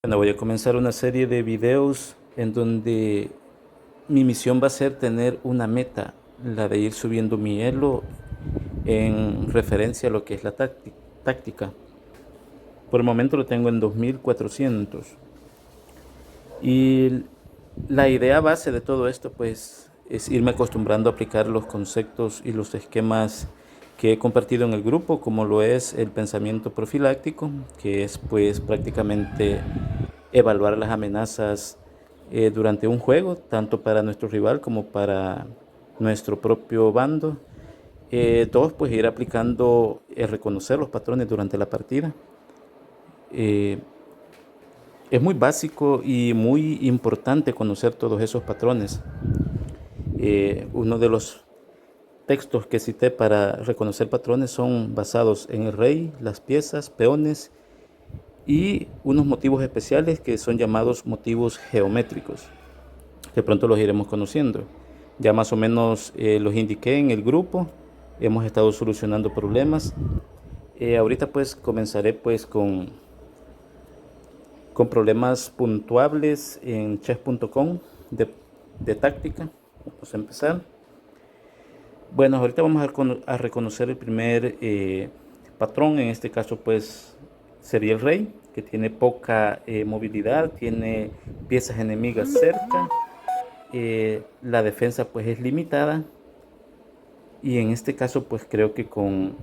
Bueno, voy a comenzar una serie de videos en donde mi misión va a ser tener una meta, la de ir subiendo mi elo en referencia a lo que es la táctica. Por el momento lo tengo en 2400. Y la idea base de todo esto pues es irme acostumbrando a aplicar los conceptos y los esquemas que he compartido en el grupo, como lo es el pensamiento profiláctico, que es pues prácticamente evaluar las amenazas durante un juego, tanto para nuestro rival como para nuestro propio bando. Dos, pues ir aplicando, reconocer los patrones durante la partida. Eh, es muy básico y muy importante conocer todos esos patrones. Uno de los textos que cité para reconocer patrones son basados en el rey, las piezas, peones y unos motivos especiales que son llamados motivos geométricos, que pronto los iremos conociendo. Ya más o menos los indiqué en el grupo, hemos estado solucionando problemas. Ahorita pues comenzaré pues con problemas puntuables en chess.com de táctica. Vamos a empezar. Bueno, ahorita vamos a reconocer el primer patrón. En este caso pues sería el rey, que tiene poca movilidad, tiene piezas enemigas cerca. La defensa pues es limitada, y en este caso pues creo que con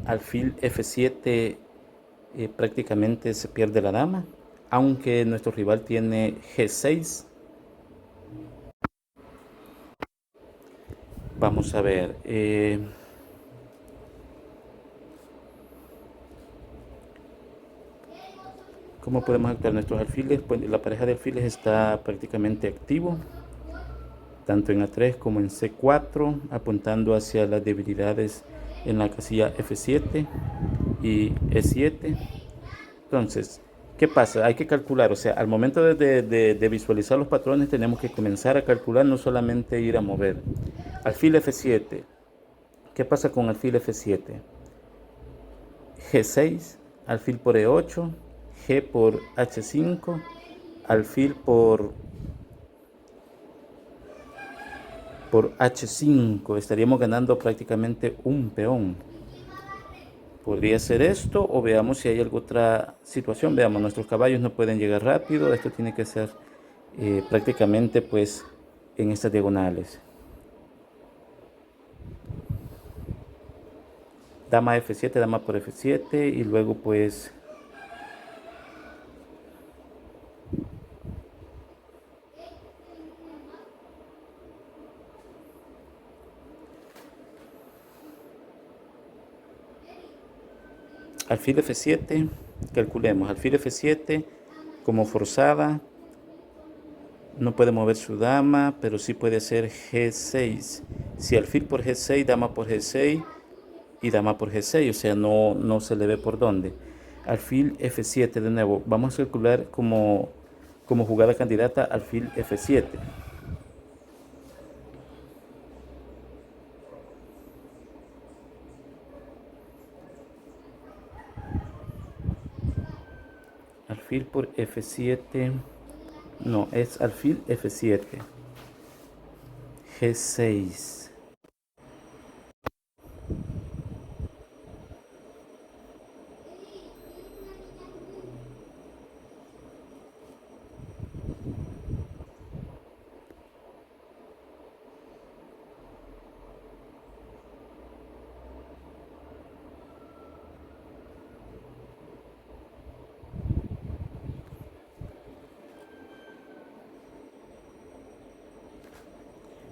alfil F7 prácticamente se pierde la dama, aunque nuestro rival tiene G6. Vamos a ver. ¿Cómo podemos actuar nuestros alfiles? Pues la pareja de alfiles está prácticamente activo, tanto en A3 como en C4, apuntando hacia las debilidades en la casilla F7 y E7. Entonces, ¿qué pasa? Hay que calcular, o sea, al momento de visualizar los patrones tenemos que comenzar a calcular, no solamente ir a mover. Alfil F7. ¿Qué pasa con alfil F7? G6, alfil por E8, G por H5, alfil por H5. Estaríamos ganando prácticamente un peón. Podría ser esto, o veamos si hay alguna otra situación. Veamos, nuestros caballos no pueden llegar rápido. Esto tiene que ser prácticamente pues en estas diagonales. Dama F7, dama por F7, y luego pues alfil F7. Calculemos, alfil F7 como forzada. No puede mover su dama, pero sí puede hacer G6. Si alfil por G6, dama por G6 y dama por G6, o sea, no se le ve por dónde. Alfil F7 de nuevo. Vamos a calcular como jugada candidata alfil F7. Alfil por F7. No, es alfil F7. G6.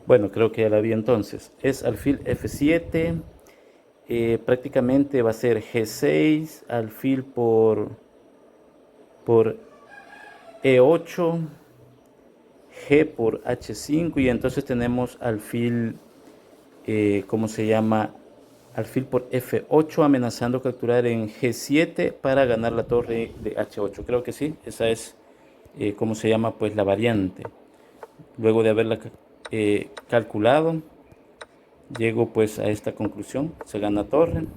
Bueno, creo que ya la vi entonces. Es alfil F7. Prácticamente va a ser G6, alfil por E8, G por H5, y entonces tenemos alfil, ¿cómo se llama? Alfil por F8 amenazando capturar en G7 para ganar la torre de H8. Creo que sí, esa es, ¿cómo se llama? Pues la variante. Luego de haberla calculado, llego pues a esta conclusión. Se gana torre.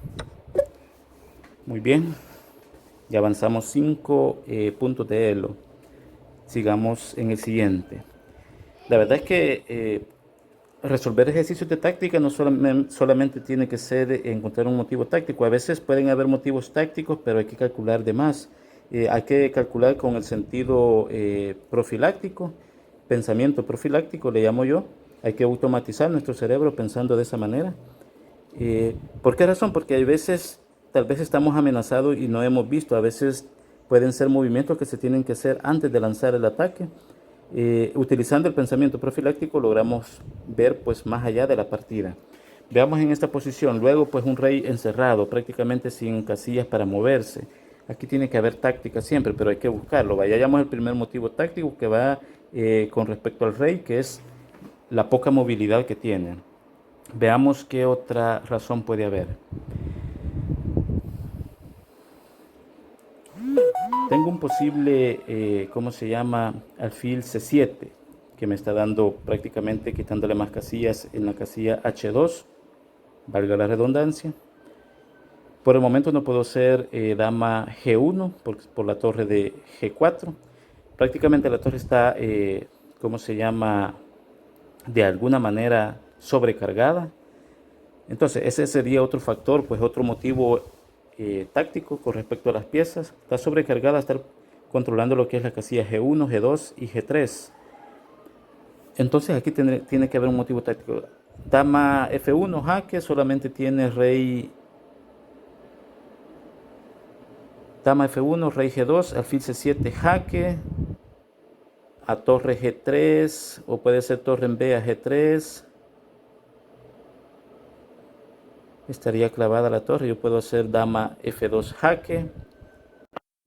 Muy bien. Ya avanzamos 5 puntos de elo. sigamos en el siguiente. La verdad es que resolver ejercicios de táctica no solamente tiene que ser encontrar un motivo táctico. A veces pueden haber motivos tácticos, pero hay que calcular de más. Hay que calcular con el sentido profiláctico, pensamiento profiláctico, le llamo yo. Hay que automatizar nuestro cerebro pensando de esa manera. ¿Por qué razón? Porque hay veces, tal vez estamos amenazados y no hemos visto. A veces pueden ser movimientos que se tienen que hacer antes de lanzar el ataque. Utilizando el pensamiento profiláctico logramos ver pues más allá de la partida. Veamos en esta posición, luego pues un rey encerrado, prácticamente sin casillas para moverse. Aquí tiene que haber táctica siempre, pero hay que buscarlo. Vayamos al primer motivo táctico que va con respecto al rey, que es la poca movilidad que tiene. Veamos qué otra razón puede haber. Tengo un posible, ¿cómo se llama? Alfil C7, que me está dando prácticamente quitándole más casillas en la casilla H2, valga la redundancia. Por el momento no puedo hacer dama G1 por la torre de G4. Prácticamente la torre está, ¿cómo se llama? De alguna manera sobrecargada. Entonces ese sería otro factor, pues otro motivo táctico con respecto a las piezas. Está sobrecargada, estar controlando lo que es la casilla G1, G2 y G3. Entonces aquí tiene que haber un motivo táctico. Dama F1 jaque, solamente tiene rey. Dama F1, rey G2, alfil C7 jaque, a torre G3, o puede ser torre en B a G3. Estaría clavada la torre, yo puedo hacer dama F2 jaque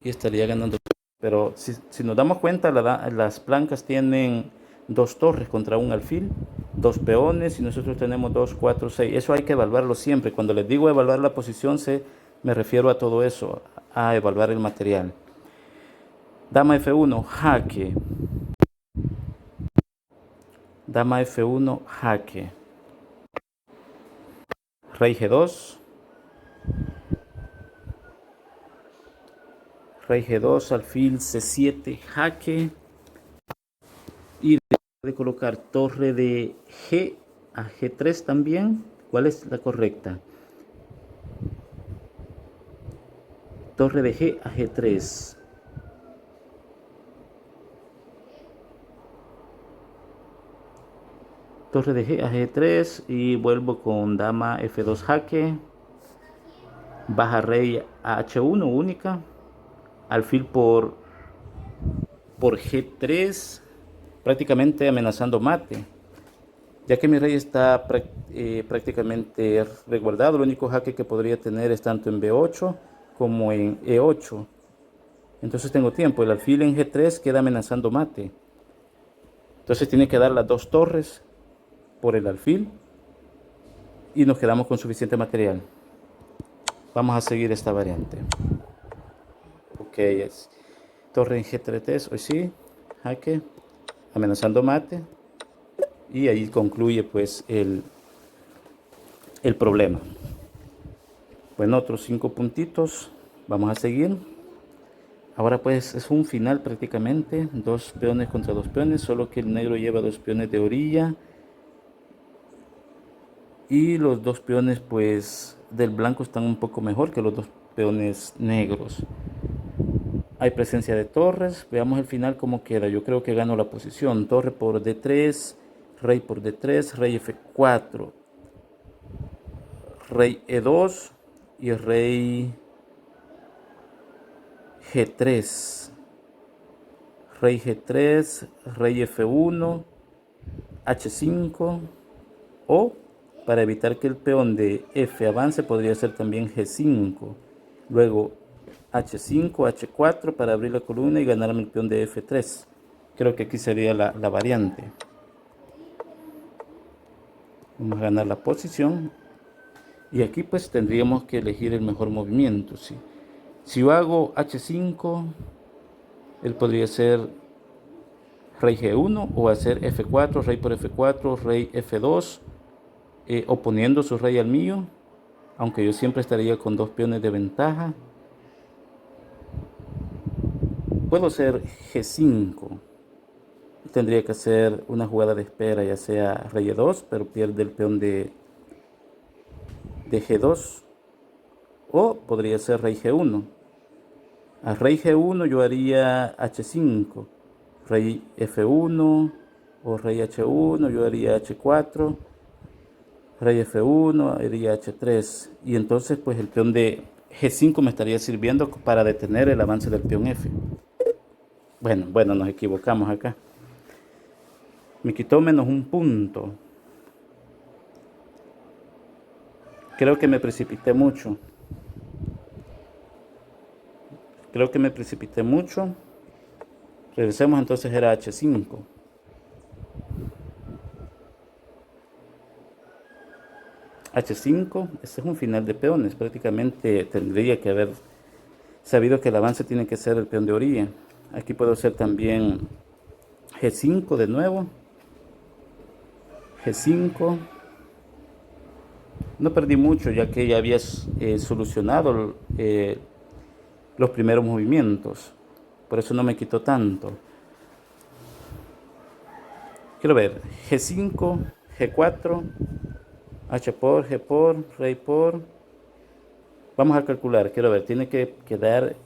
y estaría ganando. Pero si nos damos cuenta, las blancas tienen dos torres contra un alfil, dos peones, y nosotros tenemos 2, 4, 6. Eso hay que evaluarlo siempre. Cuando les digo evaluar la posición, me refiero a todo eso, a evaluar el material. Dama F1 jaque. Dama F1 jaque. Rey G2. Rey G2, alfil C7 jaque. Y de colocar torre de G a G3 también. ¿Cuál es la correcta? Torre de G a G3. Torre de G a G3 y vuelvo con dama F2 jaque. Baja rey a H1 única. Alfil por G3. Prácticamente amenazando mate. Ya que mi rey está prácticamente resguardado, el único jaque que podría tener es tanto en B8 como en E8. Entonces tengo tiempo. El alfil en G3 queda amenazando mate. Entonces tiene que dar las dos torres por el alfil y nos quedamos con suficiente material. Vamos a seguir esta variante. Ok, es torre en G3, hoy sí, jaque, amenazando mate. Y ahí concluye pues el problema. Bueno, otros 5 puntitos. Vamos a seguir. Ahora pues es un final prácticamente. 2 peones contra 2 peones. Solo que el negro lleva 2 peones de orilla. Y los 2 peones pues del blanco están un poco mejor que los 2 peones negros. Hay presencia de torres. Veamos el final cómo queda. Yo creo que gano la posición. Torre por D3. Rey por D3, rey F4, rey E2 y rey G3. Rey G3, rey F1, H5 o para evitar que el peón de F avance podría ser también G5. Luego H5, H4 para abrir la columna y ganarme el peón de F3. Creo que aquí sería la variante. Vamos a ganar la posición y aquí pues tendríamos que elegir el mejor movimiento. Si yo hago H5, él podría ser rey G1 o hacer F4, rey por F4, rey F2, oponiendo su rey al mío, aunque yo siempre estaría con 2 peones de ventaja. Puedo hacer G5 tendría que hacer una jugada de espera, ya sea rey E2, pero pierde el peón de G2, o podría ser rey G1. A rey G1 yo haría H5, rey F1 o rey H1, yo haría H4, rey F1, haría H3, y entonces pues el peón de G5 me estaría sirviendo para detener el avance del peón F. Bueno, nos equivocamos acá. Me quitó menos un punto. Creo que me precipité mucho. Regresemos, entonces era H5. H5, este es un final de peones. Prácticamente tendría que haber sabido que el avance tiene que ser el peón de orilla. Aquí puedo hacer también G5 de nuevo. G5. No perdí mucho, ya que ya había solucionado los primeros movimientos. Por eso no me quitó tanto. Quiero ver. G5, G4, H por, G por, rey por. Vamos a calcular. Quiero ver. Tiene que quedar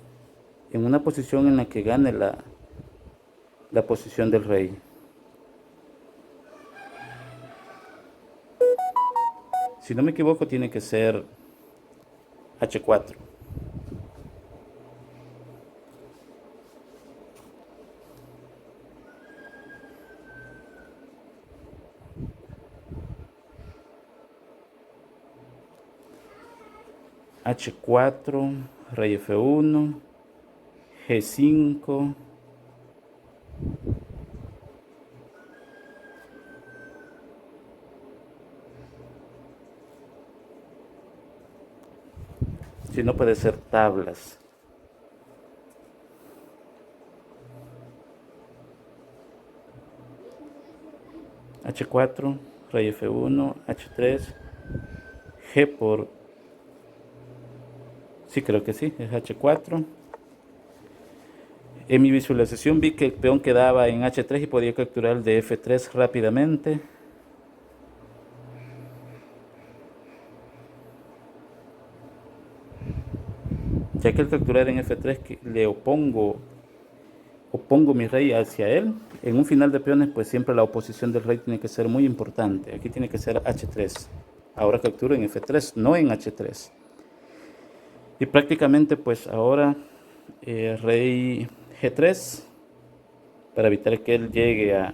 en una posición en la que gane la posición del rey. Si no me equivoco, tiene que ser H4. H4, rey F1, G5. Si no, puede ser tablas. H4, rey F1, H3, G por... Sí, creo que sí, es H4. En mi visualización vi que el peón quedaba en H3 y podía capturar el de F3 rápidamente. Ya que al capturar en F3 le opongo mi rey hacia él, en un final de peones pues siempre la oposición del rey tiene que ser muy importante. Aquí tiene que ser H3. Ahora capturo en F3, no en H3. Y prácticamente pues ahora rey G3 para evitar que él llegue a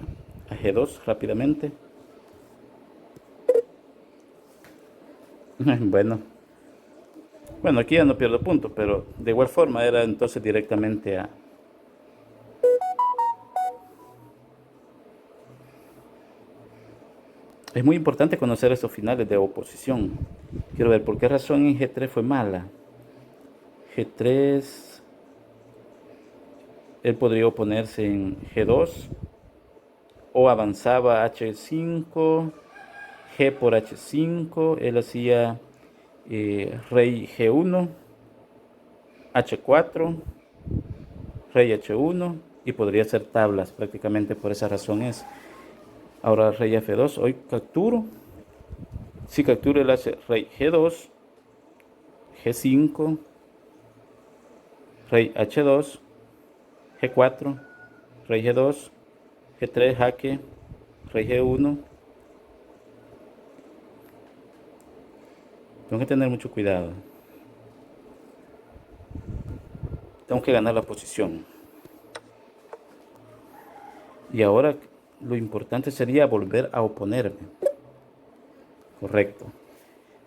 G2 rápidamente. Bueno, aquí ya no pierdo puntos, pero de igual forma era entonces directamente a... Es muy importante conocer esos finales de oposición. Quiero ver por qué razón en G3 fue mala. G3, él podría oponerse en G2 o avanzaba H5, G por H5, él hacía rey G1, H4, rey H1 y podría ser tablas, prácticamente por esa razón es. Ahora rey F2, hoy capturo. Si capturo, él hace rey G2, G5, rey H2, G4, rey G2, G3, jaque, rey G1. Tengo que tener mucho cuidado. Tengo que ganar la posición. Y ahora lo importante sería volver a oponerme. Correcto.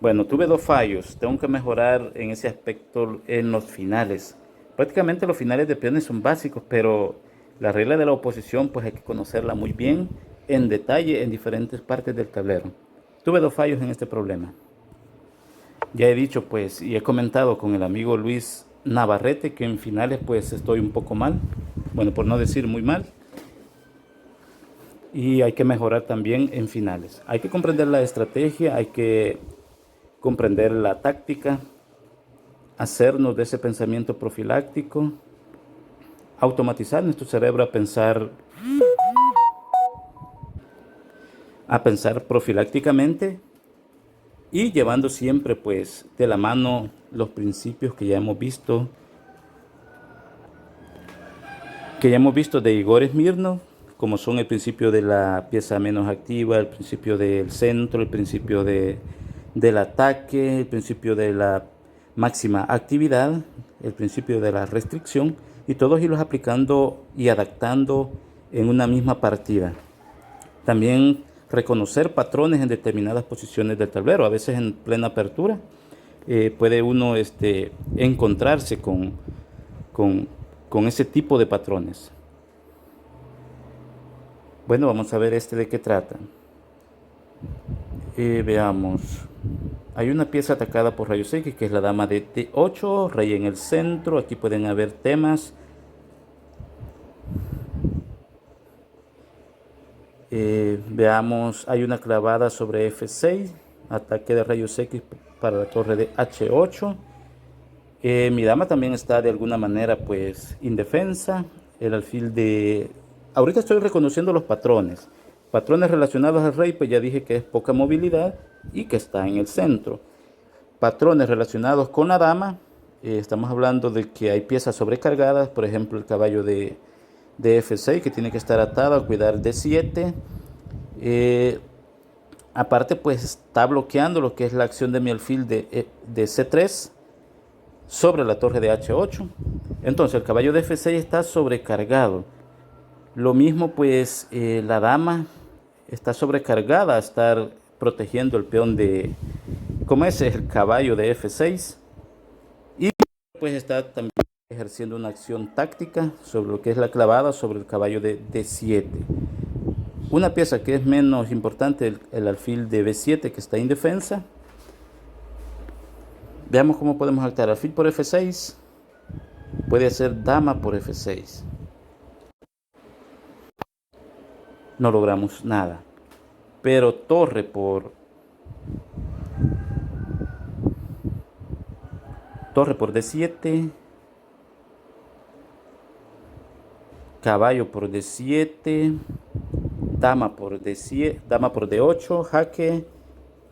Bueno, tuve dos fallos. Tengo que mejorar en ese aspecto en los finales. Prácticamente los finales de peones son básicos, pero la regla de la oposición pues hay que conocerla muy bien, en detalle, en diferentes partes del tablero. Tuve dos fallos en este problema. Ya he dicho pues y he comentado con el amigo Luis Navarrete que en finales pues estoy un poco mal. Bueno, por no decir muy mal. Y hay que mejorar también en finales. Hay que comprender la estrategia, hay que comprender la táctica, hacernos de ese pensamiento profiláctico, automatizar nuestro cerebro a pensar a pensar profilácticamente y llevando siempre pues de la mano los principios que ya hemos visto de Igor Smirnov, como son el principio de la pieza menos activa, el principio del centro, el principio del ataque, el principio de la máxima actividad, el principio de la restricción, y todos irlos aplicando y adaptando en una misma partida. También reconocer patrones en determinadas posiciones del tablero. A veces en plena apertura puede uno encontrarse con, con ese tipo de patrones. Bueno, vamos a ver de qué trata. Veamos. Hay una pieza atacada por rayos X, que es la dama de D8, rey en el centro. Aquí pueden haber temas. Veamos, hay una clavada sobre F6, ataque de rayos X para la torre de H8. Mi dama también está de alguna manera pues indefensa. El alfil de... Ahorita estoy reconociendo los patrones. Patrones relacionados al rey, pues ya dije que es poca movilidad y que está en el centro. Patrones relacionados con la dama, estamos hablando de que hay piezas sobrecargadas, por ejemplo el caballo de F6 que tiene que estar atado a cuidar D7. Aparte pues está bloqueando lo que es la acción de mi alfil de C3 sobre la torre de H8. Entonces el caballo de F6 está sobrecargado. Lo mismo pues la dama está sobrecargada a estar protegiendo el peón de, como es el caballo de F6, y pues está también ejerciendo una acción táctica sobre lo que es la clavada sobre el caballo de D7. Una pieza que es menos importante, el alfil de B7 que está indefensa. Veamos cómo podemos actuar. Alfil por F6 puede ser dama por F6. No logramos nada. Pero torre por D7, caballo por D7, dama por D7, dama por D8, jaque,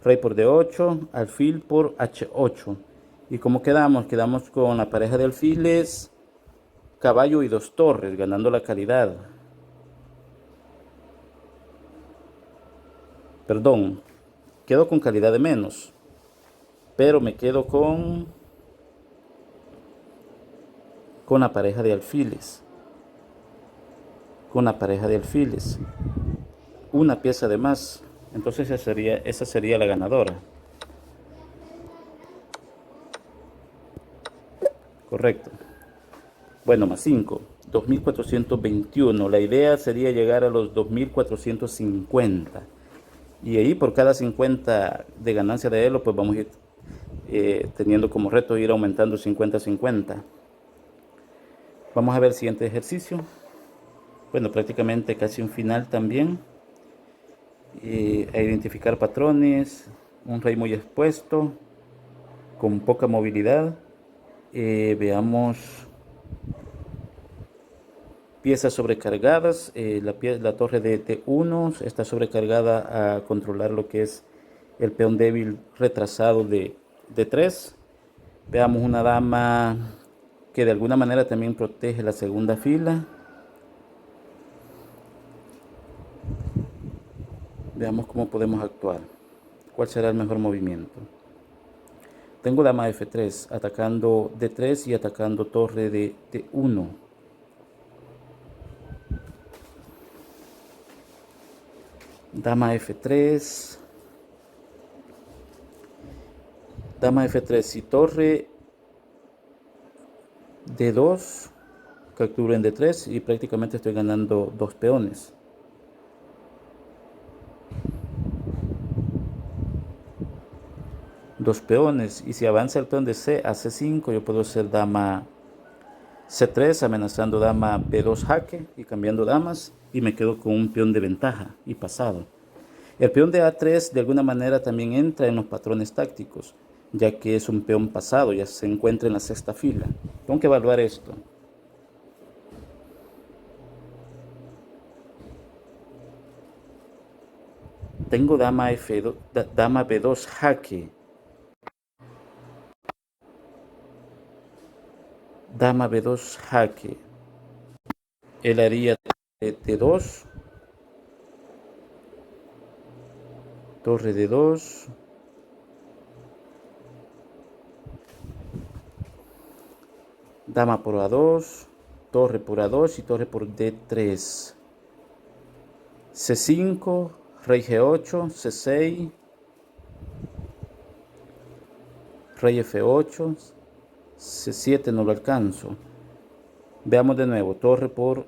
rey por D8, alfil por H8. ¿Y cómo quedamos? Quedamos con la pareja de alfiles, caballo y dos torres, ganando la calidad. Perdón, quedo con calidad de menos, pero me quedo con la pareja de alfiles. Con la pareja de alfiles. Una pieza de más. Entonces esa sería la ganadora. Correcto. Bueno, más 5. 2421. La idea sería llegar a los 2450. Y ahí por cada 50 de ganancia de elo, pues vamos a ir teniendo como reto ir aumentando 50-50. Vamos a ver el siguiente ejercicio. Bueno, prácticamente casi un final también. A identificar patrones. Un rey muy expuesto, con poca movilidad. Veamos piezas sobrecargadas. La torre de T1 está sobrecargada a controlar lo que es el peón débil retrasado de 3. Veamos una dama que de alguna manera también protege la segunda fila. Veamos cómo podemos actuar. ¿Cuál será el mejor movimiento? Tengo dama F3 atacando D3 y atacando torre de T1. Dama F3. Dama F3 y torre D2. Capturo en D3 y prácticamente estoy ganando dos peones. Dos peones, y si avanza el peón de C a C5, yo puedo hacer dama C3 amenazando dama B2 jaque y cambiando damas, y me quedo con un peón de ventaja y pasado. El peón de A3 de alguna manera también entra en los patrones tácticos, ya que es un peón pasado, ya se encuentra en la sexta fila. Tengo que evaluar esto. Tengo dama F2, dama B2 jaque. Dama B2 jaque. Él haría T2. Torre D2. Dama por A2. Torre por A2 y torre por D3. C5. Rey G8. C6. Rey F8. C7 no lo alcanzo. Veamos de nuevo. Torre por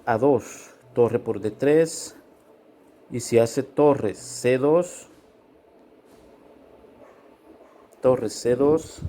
A2. Torre por D3. Y si hace torre C2. Torre C2.